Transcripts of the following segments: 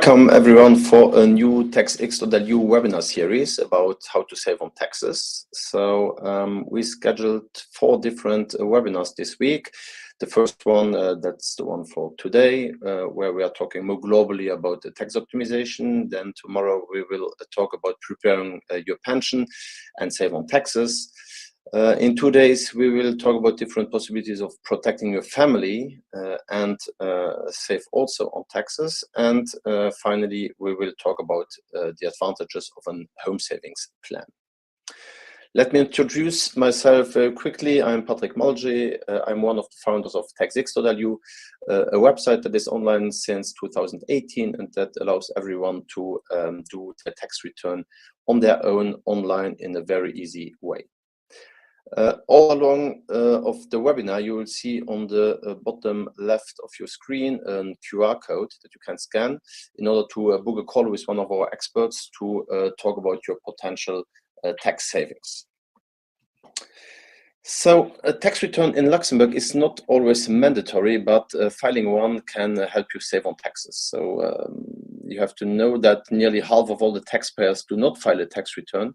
Welcome everyone for a new Taxx.lu Webinar Series about how to save on taxes. So we scheduled 4 different webinars this week. The first one, that's the one for today, where we are talking more globally about the tax optimization. Then tomorrow we will talk about preparing your pension and save on taxes. In 2 days, we will talk about different possibilities of protecting your family and save also on taxes. And finally, we will talk about the advantages of a home savings plan. Let me introduce myself quickly. I'm Patrick Malje. I'm one of the founders of Taxx.lu, a website that is online since 2018 and that allows everyone to do their tax return on their own online in a very easy way. All along of the webinar, you will see on the bottom left of your screen a QR code that you can scan in order to book a call with one of our experts to talk about your potential tax savings. So a tax return in Luxembourg is not always mandatory, but filing one can help you save on taxes. So you have to know that nearly half of all the taxpayers do not file a tax return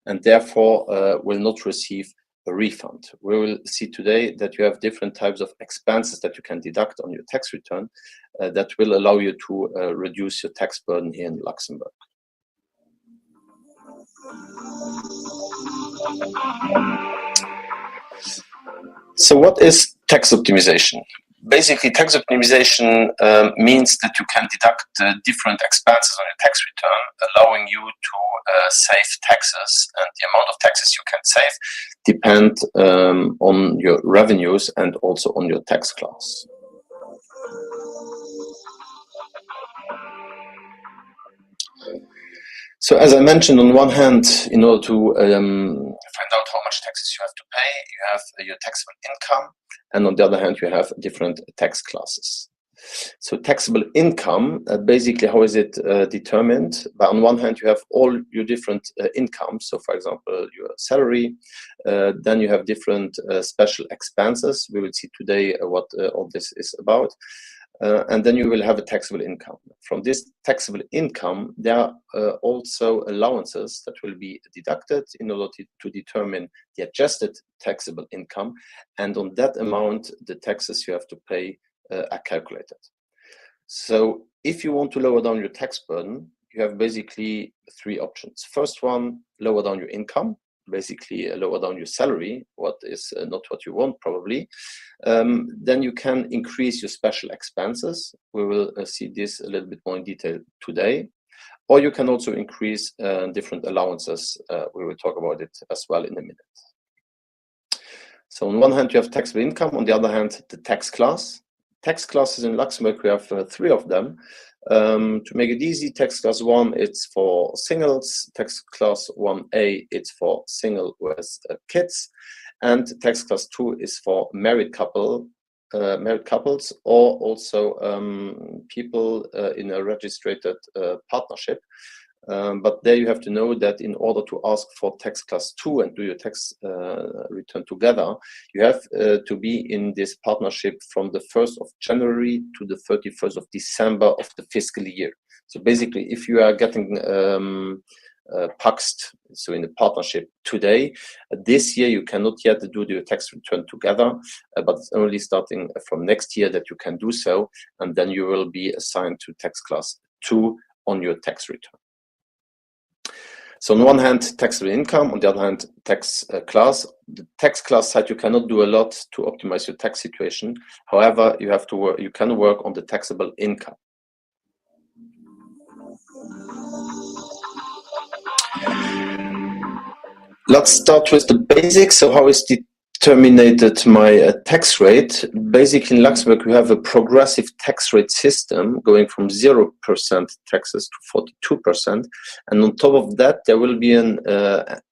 and therefore will not receive a refund. We will see today that you have different types of expenses that you can deduct on your tax return that will allow you to reduce your tax burden here in Luxembourg. So what is tax optimization? Basically, tax optimization means that you can deduct different expenses on your tax return, allowing you to save taxes, and the amount of taxes you can save depend on your revenues and also on your tax class. So as I mentioned, on one hand, in order to find out how much taxes you have to pay, you have your taxable income, and on the other hand, you have different tax classes. So taxable income, basically, how is it determined? But on one hand, you have all your different incomes. So for example, your salary, then you have different special expenses. We will see today what all this is about. And then you will have a taxable income. From this taxable income, there are also allowances that will be deducted in order to determine the adjusted taxable income. And on that amount, the taxes you have to pay are calculated. So if you want to lower down your tax burden, you have basically 3 options. First one, lower down your income. Basically lower down your salary, what is not what you want probably. Then you can increase your special expenses. We will see this a little bit more in detail today. Or you can also increase different allowances. We will talk about it as well in a minute. So on one hand, you have taxable income. On the other hand, the tax class. Tax classes in Luxembourg, we have 3 of them. To make it easy, tax class 1, it's for singles. Tax class 1A, it's for single with kids. And tax class 2 is for married couples or also people in a registered partnership. But there you have to know that in order to ask for tax class 2 and do your tax return together, you have to be in this partnership from the 1st of January to the 31st of December of the fiscal year. So basically, if you are getting paxed, so in a partnership today, this year you cannot yet do your tax return together, but it's only starting from next year that you can do so, and then you will be assigned to tax class 2 on your tax return. So on one hand, taxable income, on the other hand, tax class. The tax class side, you cannot do a lot to optimize your tax situation. However, you have to work, you can work on the taxable income. Let's start with the basics. So how is determined my tax rate? Basically, in Luxembourg, we have a progressive tax rate system going from 0% taxes to 42%. And on top of that, there will be an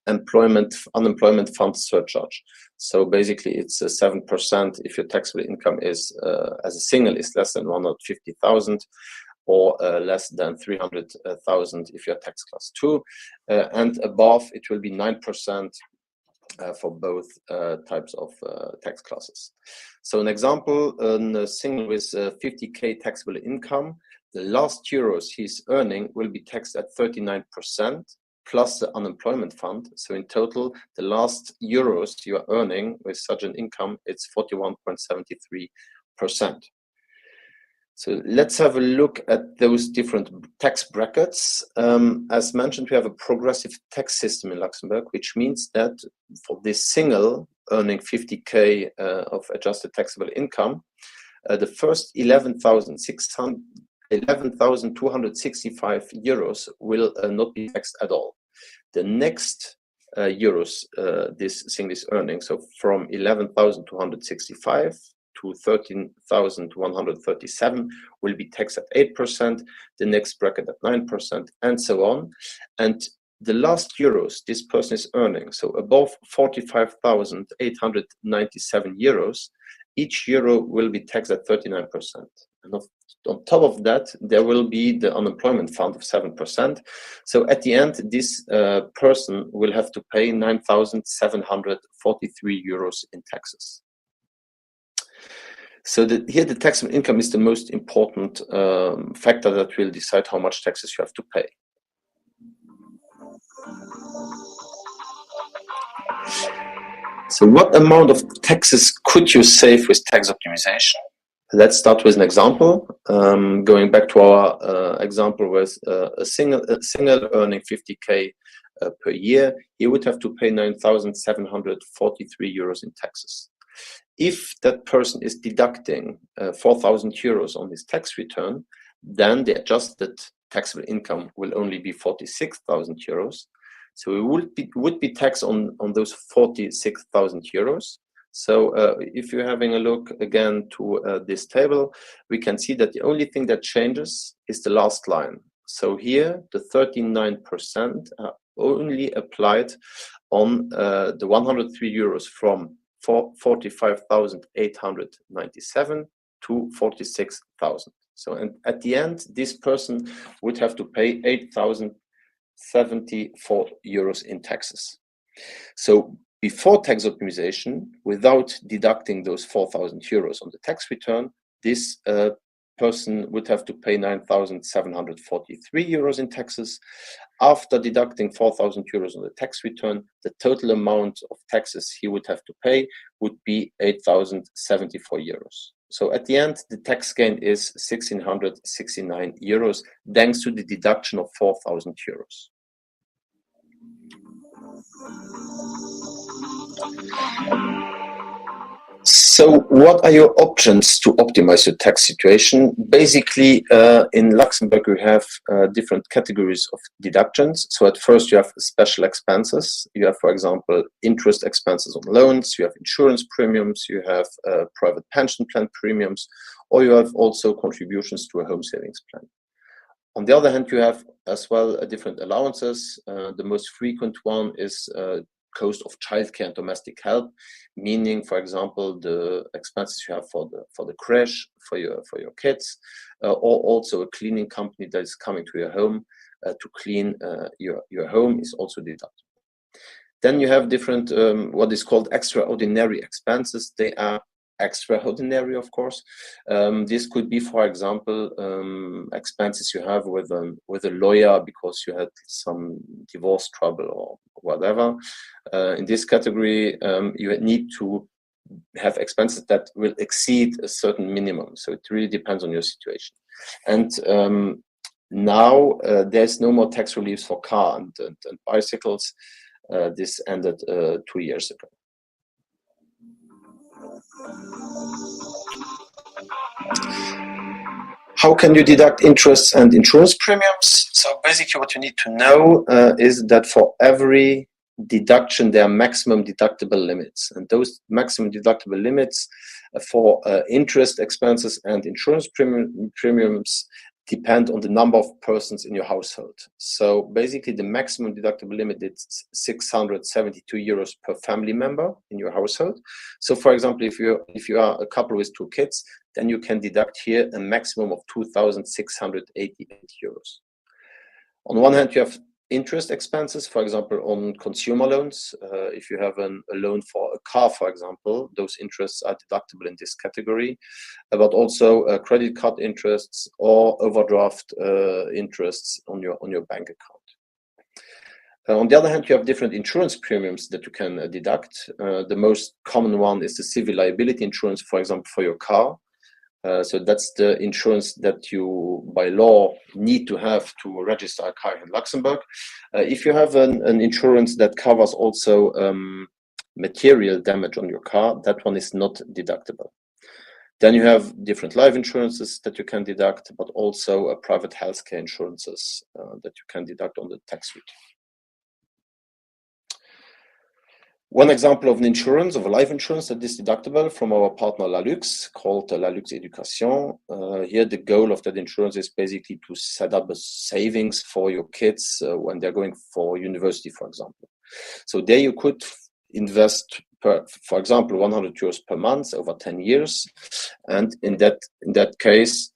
unemployment fund surcharge. So basically, it's 7% if your taxable income is, as a single, is less than 150,000. Or less than 300,000 if you're tax class 2, and above it will be 9% for both types of tax classes. So an example, a single with 50K taxable income, the last euros he's earning will be taxed at 39% plus the unemployment fund. So in total, the last euros you are earning with such an income, it's 41.73%. So let's have a look at those different tax brackets. As mentioned, we have a progressive tax system in Luxembourg, which means that for this single earning 50K of adjusted taxable income, the first 11,265 euros will not be taxed at all. The next euros this thing is earning, so from 11,265 to 13,137 will be taxed at 8%, the next bracket at 9%, and so on. And the last euros this person is earning, so above 45,897 euros, each euro will be taxed at 39%. And on top of that, there will be the unemployment fund of 7%. So at the end, this person will have to pay 9,743 euros in taxes. So here the taxable income is the most important factor that will decide how much taxes you have to pay. So what amount of taxes could you save with tax optimization? Let's start with an example. Going back to our example with a single earning 50K per year, he would have to pay 9,743 euros in taxes. If that person is deducting 4,000 euros on his tax return, then the adjusted taxable income will only be 46,000 euros. So it would be taxed on those 46,000 euros. So if you're having a look again to this table, we can see that the only thing that changes is the last line. So here, the 39% are only applied on the 103 euros from 45,897 to 46,000. So and at the end, this person would have to pay 8,074 euros in taxes. So before tax optimization, without deducting those 4,000 euros on the tax return, this person would have to pay 9,743 euros in taxes. After deducting 4,000 euros on the tax return, the total amount of taxes he would have to pay would be 8,074 euros. So at the end, the tax gain is 1,669 euros, thanks to the deduction of 4,000 euros. So what are your options to optimize your tax situation? Basically, in Luxembourg, we have different categories of deductions. So at first, you have special expenses. You have, for example, interest expenses on loans. You have insurance premiums. You have private pension plan premiums, or you have also contributions to a home savings plan. On the other hand, you have as well different allowances. The most frequent one is cost of childcare and domestic help, meaning, for example, the expenses you have for the crèche for your kids, or also a cleaning company that is coming to your home to clean your home is also deducted. Then you have different what is called extraordinary expenses. They are extraordinary, of course. This could be, for example, expenses you have with a lawyer because you had some divorce trouble or whatever. In this category, you need to have expenses that will exceed a certain minimum. So it really depends on your situation. And now there's no more tax reliefs for car and bicycles. This ended 2 years ago. How can you deduct interest and insurance premiums? So basically what you need to know is that for every deduction, there are maximum deductible limits. And those maximum deductible limits for interest expenses and insurance premiums depend on the number of persons in your household. So basically the maximum deductible limit is 672 euros per family member in your household. So for example, if you are a couple with 2 kids, then you can deduct here a maximum of 2,688 euros. On one hand, you have interest expenses, for example, on consumer loans. If you have a loan for a car, for example, those interests are deductible in this category, but also credit card interests or overdraft interests on your bank account. On the other hand, you have different insurance premiums that you can deduct. The most common one is the civil liability insurance, for example, for your car. So that's the insurance that you, by law, need to have to register a car in Luxembourg. If you have an insurance that covers also material damage on your car, that one is not deductible. Then you have different life insurances that you can deduct, but also private healthcare insurances that you can deduct on the tax return. One example of an insurance, of a life insurance that is deductible from our partner Lalux, called Lalux Education. Here the goal of that insurance is basically to set up a savings for your kids when they're going for university, for example. So there you could invest, for example, 100 euros per month over 10 years. And in that case,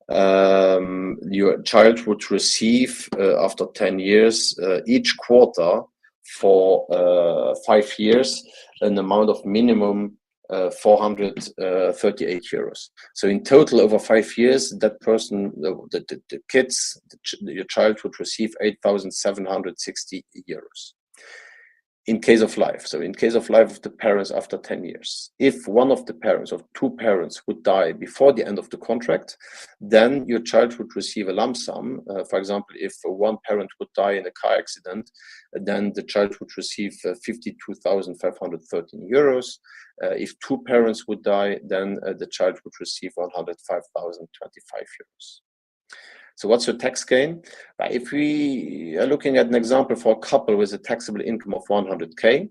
your child would receive, after 10 years, each quarter, for 5 years, an amount of minimum 438 euros. So in total, over 5 years, that person, the kids, your child would receive 8,760 euros. In case of life, so in case of life of the parents after 10 years, if one of the parents or two parents would die before the end of the contract, then your child would receive a lump sum. For example, if one parent would die in a car accident, then the child would receive 52,513 euros. If two parents would die, then the child would receive 105,025 euros. So what's your tax gain? If we are looking at an example for a couple with a taxable income of 100K,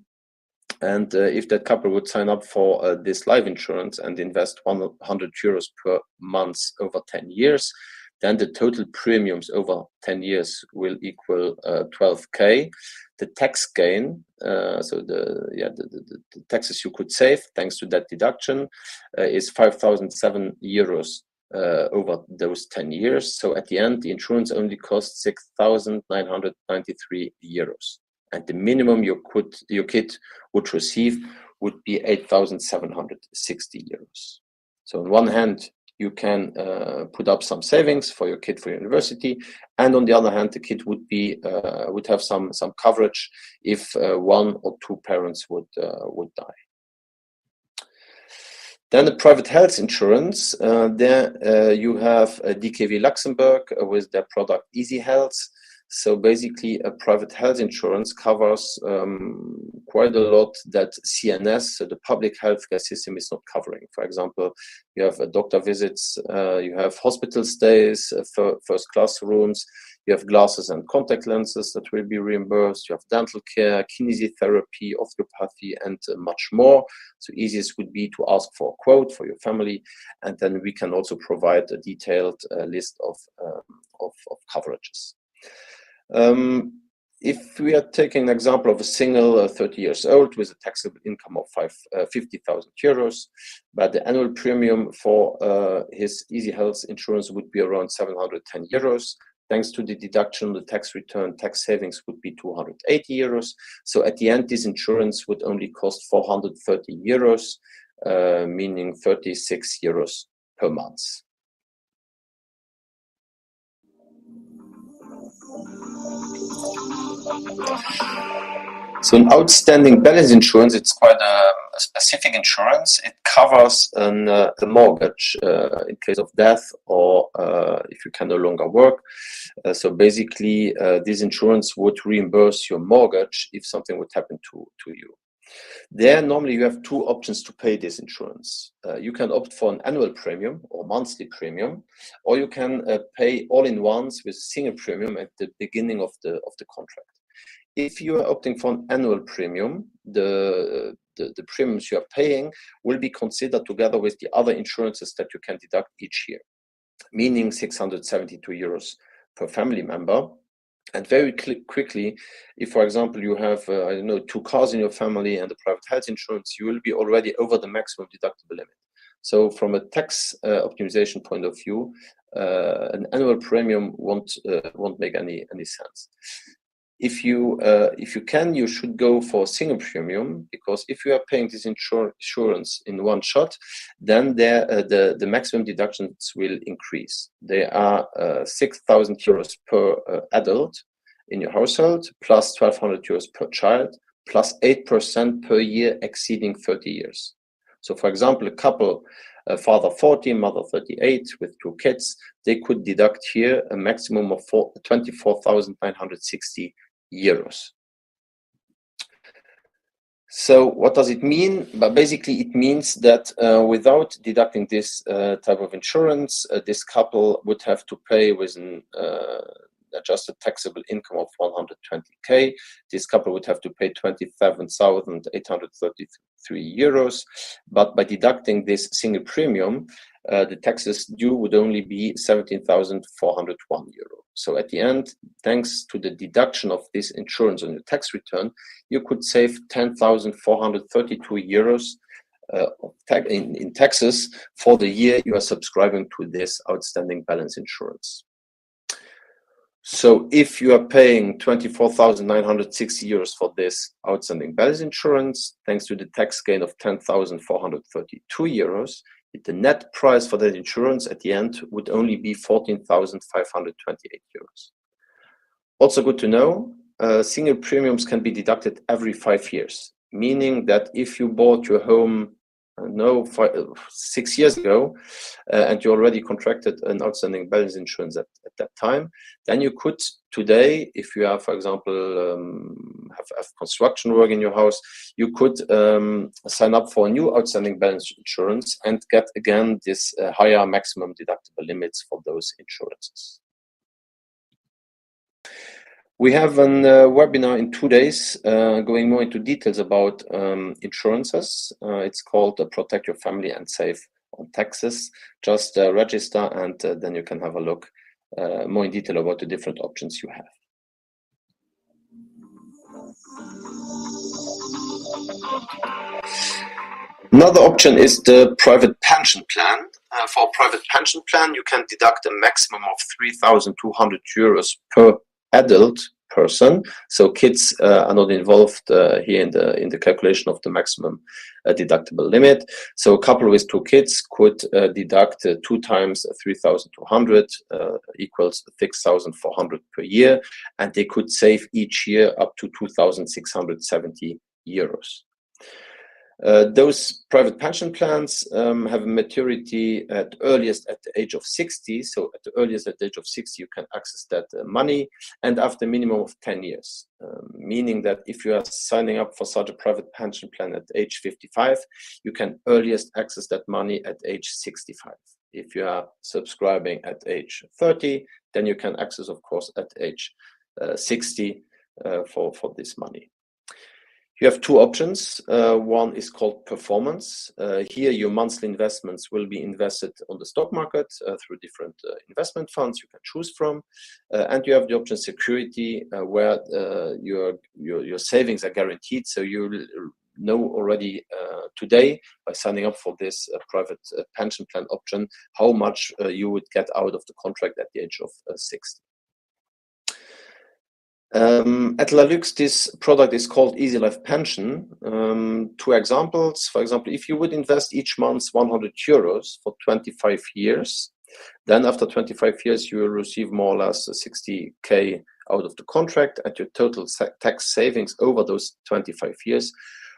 and if that couple would sign up for this life insurance and invest 100 euros per month over 10 years, then the total premiums over 10 years will equal 12K. The tax gain, so the taxes you could save thanks to that deduction, is 5,007 euros over those 10 years. So at the end, the insurance only costs 6,993 euros. And the minimum your kid would receive would be 8,760 euros. So on one hand, you can put up some savings for your kid for university, and on the other hand, the kid would have some coverage if one or two parents would die. Then the private health insurance, there you have DKV Luxembourg with their product Easy Health. So basically a private health insurance covers quite a lot that CNS, so the public healthcare system, is not covering. For example, you have doctor visits, you have hospital stays, first class rooms, you have glasses and contact lenses that will be reimbursed, you have dental care, kinesiotherapy, osteopathy, and much more. So easiest would be to ask for a quote for your family, and then we can also provide a detailed list of coverages. If we are taking an example of a single 30 years old with a taxable income of 50,000 euros, but the annual premium for his Easy Health insurance would be around 710 euros. Thanks to the deduction, the tax return, tax savings would be 280 euros. So at the end, this insurance would only cost 430 euros, meaning 36 euros per month. So an outstanding balance insurance, it's quite a specific insurance. It covers a mortgage in case of death or if you can no longer work. So basically, this insurance would reimburse your mortgage if something would happen to you. There, normally you have two options to pay this insurance. You can opt for an annual premium or monthly premium, or you can pay all in once with a single premium at the beginning of the contract. If you are opting for an annual premium, the premiums you are paying will be considered together with the other insurances that you can deduct each year, meaning 672 euros per family member. And very quickly, if, for example, you have, I don't know, 2 cars in your family and a private health insurance, you will be already over the maximum deductible limit. So from a tax optimization point of view, an annual premium won't make any sense. if you can, you should go for single premium, because if you are paying this insurance in one shot, then the maximum deductions will increase. They are 6,000 euros per adult in your household, plus 1,200 euros per child, plus 8% per year exceeding 30 years. So, for example, a couple, father 40, mother 38, with 2 kids, they could deduct here a maximum of 24,960 euros. So what does it mean? But basically it means that without deducting this type of insurance, this couple would have to pay with an adjusted taxable income of 120k. This couple would have to pay 27,833 euros. But by deducting this single premium, the taxes due would only be 17,401 euro. So at the end, thanks to the deduction of this insurance on your tax return, you could save 10,432 euros in taxes for the year you are subscribing to this outstanding balance insurance. So if you are paying 24,960 euros for this outstanding balance insurance, thanks to the tax gain of 10,432 euros, the net price for that insurance at the end would only be 14,528 euros. Also good to know, single premiums can be deducted every 5 years, meaning that if you bought your home 6 years ago and you already contracted an outstanding balance insurance at that time, then you could today, if you have, for example, have construction work in your house, you could sign up for a new outstanding balance insurance and get again this higher maximum deductible limits for those insurances. We have a webinar in 2 days going more into details about insurances. It's called Protect Your Family and Save on Taxes. Just register and then you can have a look more in detail about the different options you have. Another option is the private pension plan. For a private pension plan, you can deduct a maximum of 3,200 euros per adult person. So kids are not involved here in the calculation of the maximum deductible limit. So a couple with 2 kids could deduct 2 times 3,200 equals 6,400 per year, and they could save each year up to 2,670 euros. Those private pension plans have a maturity at earliest at the age of 60. So at the earliest at the age of 60, you can access that money, and after a minimum of 10 years. Meaning that if you are signing up for such a private pension plan at age 55, you can earliest access that money at age 65. If you are subscribing at age 30, then you can access, of course, at age 60 for this money. You have 2 options. One is called performance. Here your monthly investments will be invested on the stock market through different investment funds you can choose from. And you have the option security, where your savings are guaranteed. So you know already today, by signing up for this private pension plan option, how much you would get out of the contract at the age of 60. At Lalux, this product is called Easy Life Pension. 2 examples. For example, if you would invest each month 100 euros for 25 years, then after 25 years, you will receive more or less 60k out of the contract, and your total tax savings over those 25 years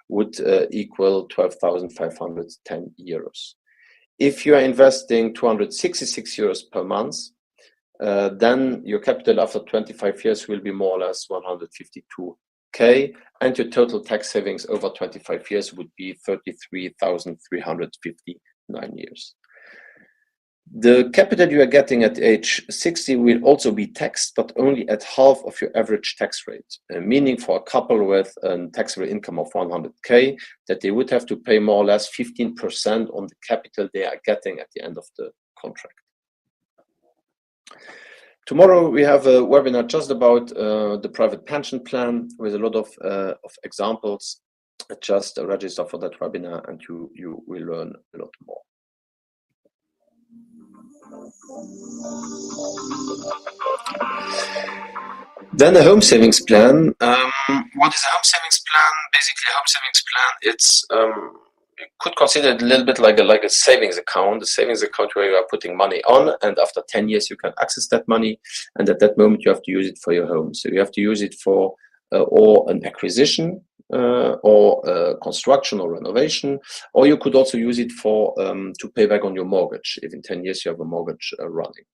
would equal 12,510 euros. If you are investing 266 euros per month, then your capital after 25 years will be more or less 152k, and your total tax savings over 25 years would be 33,359 years. The capital you are getting at age 60 will also be taxed, but only at half of your average tax rate, meaning for a couple with a taxable income of 100k, that they would have to pay more or less 15% on the capital they are getting at the end of the contract. Tomorrow we have a webinar just about the private pension plan with a lot of examples. Just register for that webinar and you will learn a lot more. Then a home savings plan. What is a home savings plan? Basically, a home savings plan, it's you could consider it a little bit like a savings account. A savings account where you are putting money on, and after 10 years you can access that money, and at that moment you have to use it for your home. So you have to use it for or an acquisition, or construction or renovation, or you could also use it for to pay back on your mortgage if in 10 years you have a mortgage running.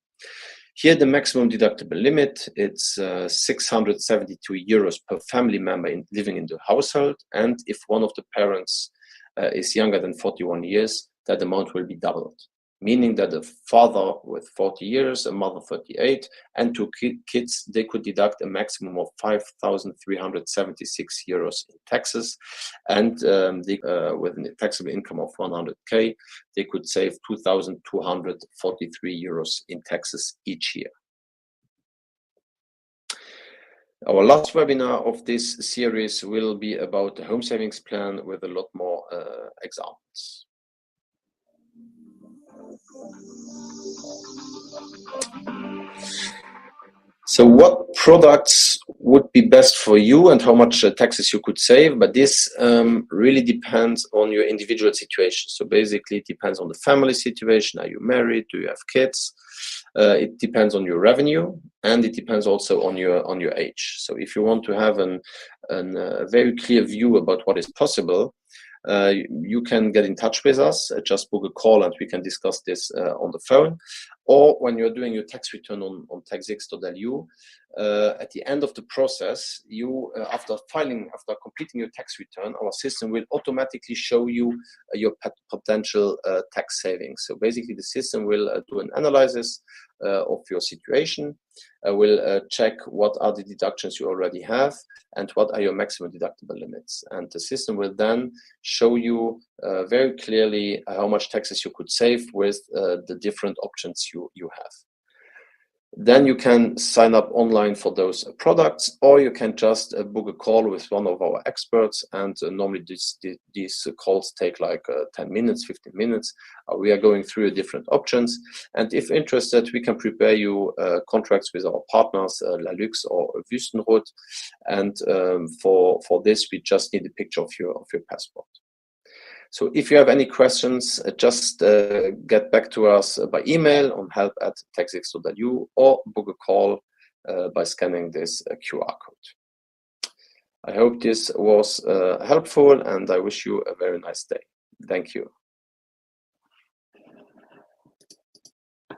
Here, the maximum deductible limit, it's 672 euros per family member living in the household. And if one of the parents is younger than 41 years, that amount will be doubled. Meaning that a father with 40 years, a mother 38, and two kids, they could deduct a maximum of 5,376 euros in taxes. And with a taxable income of 100K, they could save 2,243 euros in taxes each year. Our last webinar of this series will be about the home savings plan with a lot more examples. So what products would be best for you and how much taxes you could save? But this really depends on your individual situation. So basically it depends on the family situation. Are you married? Do you have kids? It depends on your revenue, and it depends also on your age. So if you want to have a very clear view about what is possible, you can get in touch with us, just book a call and we can discuss this on the phone. Or when you're doing your tax return on Taxx.lu, at the end of the process, after completing your tax return, our system will automatically show you your potential tax savings. So basically the system will do an analysis of your situation, will check what are the deductions you already have and what are your maximum deductible limits. And the system will then show you very clearly how much taxes you could save with the different options you have. Then you can sign up online for those products, or you can just book a call with one of our experts. And normally these calls take like 10 minutes, 15 minutes. We are going through different options. And if interested, we can prepare you contracts with our partners, Lalux or Wüstenrot. And for this, we just need a picture of your passport. So if you have any questions, just get back to us by email on help@taxx.lu or book a call by scanning this QR code. I hope this was helpful, and I wish you a very nice day. Thank you.